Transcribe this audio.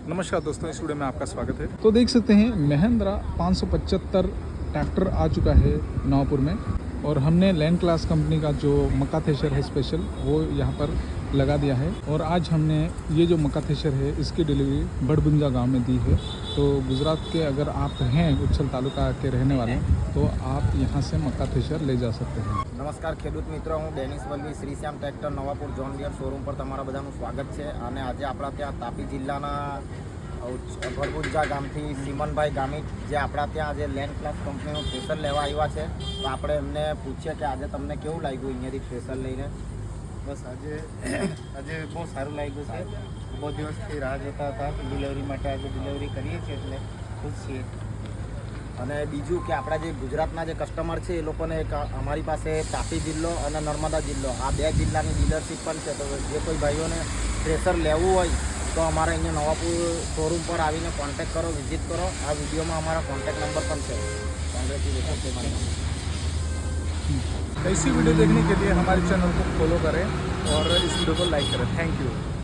नमस्कार दोस्तों, इस वीडियो में आपका स्वागत है। तो देख सकते हैं महिंद्रा 575 ट्रैक्टर आ चुका है नवापुर में और हमने लैंड क्लास कंपनी का जो मक्का थ्रेशर है स्पेशल वो यहाँ पर लगा दिया है। और आज हमने ये जो मक्का थ्रेशर है इसकी डिलीवरी बड़बुंजा गांव में दी है। तो गुजरात के अगर आप हैं उच्छल तालुका के रहने वाले तो आप यहाँ से मक्का थ्रेशर ले जा सकते हैं। नमस्कार ખેડૂત મિત્રો, હું Dennis Valli Shrishyam tractor Navapur John Deere showroom પર તમારા બધાનું સ્વાગત છે। અને આજે આપણા ત્યાં તાપી જિલ્લાના ભરભુજા ગામથી સિમનભાઈ ગામિત જે આપણા ત્યાં આજે લેન્ડ ક્લાસ કંપનીનું થ્રેશર લેવા આવ્યા છે, તો આપણે એમને પૂછીએ કે આજે તમને કેવું લાગ્યું અહીંયાથી થ્રેશર લઈને। બસ આજે બહુ સારું લાગ્યું છે। બહુ દિવસથી રાહ જોતા હતા ડિલિવરી માટે, આજે ડિલિવરી કરીએ છીએ એટલે ખુશ છીએ। અને બીજું કે આપણા જે ગુજરાતના જે કસ્ટમર છે એ લોકોને એક અમારી પાસે તાપી જિલ્લો અને નર્મદા જિલ્લો આ બે જિલ્લાની ડીલરશીપ પણ છે। તો જે કોઈ ભાઈઓને થ્રેશર લેવું હોય તો અમારા અહીંયા નવાપુર શોરૂમ पर આવીને કોન્ટેક્ટ કરો, વિઝિટ કરો। આ વિડીયોમાં हमारा कॉन्टैक्ट नंबर પણ છે। कांग्रेचुलेशन છે મારા। ऐसी वीडियो देखने के लिए हमारे चैनल को फॉलो करें और इस वीडियो को लाइक करें। Thank you.